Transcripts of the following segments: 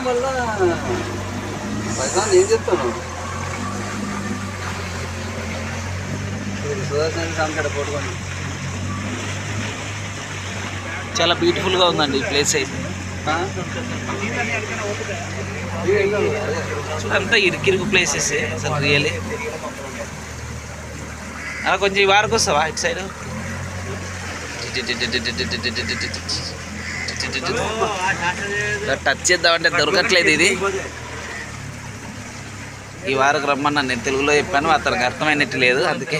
మళ్ళా పైసా ఏం చెప్తాను సుదర్శన్ సాంకడ పోటుకొని చాలా బ్యూటిఫుల్గా ఉందండి ఈ ప్లేస్ అయితే. అంతా ఇరుకిరుకు ప్లేసెస్ అసలు రియలీ. అలా కొంచెం ఈ వారికి వస్తావా ఇటు సైడ్? టచ్ చేద్దామంటే దొరకట్లేదు ఇది. ఈ వారికి రమ్మన్నా నేను తెలుగులో చెప్పాను, అతనికి అర్థమైనట్టు లేదు, అందుకే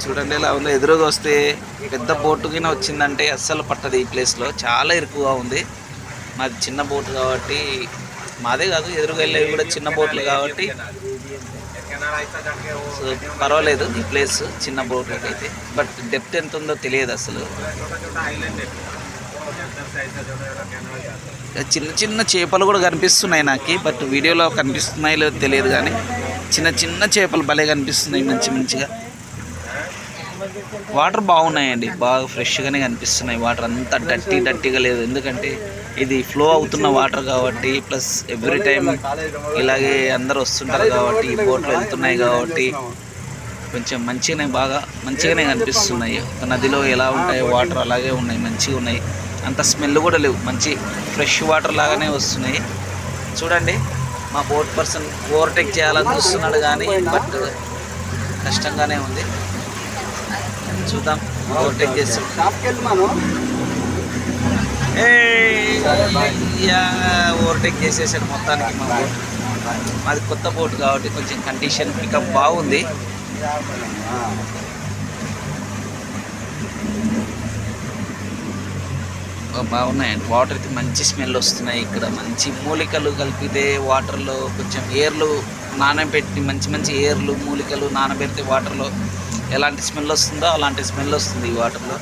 చూడండి ఎలా ఉందో. ఎదురుగా వస్తే పెద్ద బోటు కింద వచ్చిందంటే అస్సలు పట్టదు ఈ ప్లేస్లో, చాలా ఇరుకుగా ఉంది. మాది చిన్న బోటు కాబట్టి, మాదే కాదు ఎదురుగా వెళ్ళేవి కూడా చిన్న బోట్లే కాబట్టి సో పర్వాలేదు ఈ ప్లేస్ చిన్న బోట్లకి అయితే. బట్ డెప్త్ ఎంత ఉందో తెలియదు అసలు. చిన్న చిన్న చేపలు కూడా కనిపిస్తున్నాయి నాకు, బట్ వీడియోలో కనిపిస్తున్నాయో లేదో తెలియదు కానీ చిన్న చిన్న చేపలు భలే కనిపిస్తున్నాయి మంచి మంచిగా. వాటర్ బాగున్నాయండి, బాగా ఫ్రెష్గానే కనిపిస్తున్నాయి. వాటర్ అంతా డట్టీగా లేదు, ఎందుకంటే ఇది ఫ్లో అవుతున్న వాటర్ కాబట్టి, ప్లస్ ఎవ్రీ టైం ఇలాగే అందరు వస్తుంటారు కాబట్టి, ఈ బోట్లు వెళ్తున్నాయి కాబట్టి కొంచెం బాగా మంచిగానే కనిపిస్తున్నాయి. నదిలో ఎలా ఉంటాయో వాటర్ అలాగే ఉన్నాయి, మంచిగా ఉన్నాయి. అంత స్మెల్ కూడా లేవు, మంచి ఫ్రెష్ వాటర్ లాగానే వస్తున్నాయి. చూడండి మా బోట్ పర్సన్ ఓవర్టేక్ చేయాలని చూస్తున్నాడు కానీ బట్ కష్టంగానే ఉంది. చూద్దాం ఓవర్టేక్ చేసి. ఓవర్టేక్ చేసేసాడు మొత్తానికి మా బోట్. మాది కొత్త బోట్ కాబట్టి కొంచెం కండిషన్ పికప్ బాగుంది. బాగున్నాయండి. వాటర్ అయితే మంచి స్మెల్ వస్తున్నాయి. ఇక్కడ మంచి మూలికలు కలిపితే వాటర్లో కొంచెం ఏర్లు నానబెట్టి మంచి ఏర్లు మూలికలు నానబెడితే వాటర్లో ఎలాంటి స్మెల్ వస్తుందో అలాంటి స్మెల్ వస్తుంది ఈ వాటర్లో.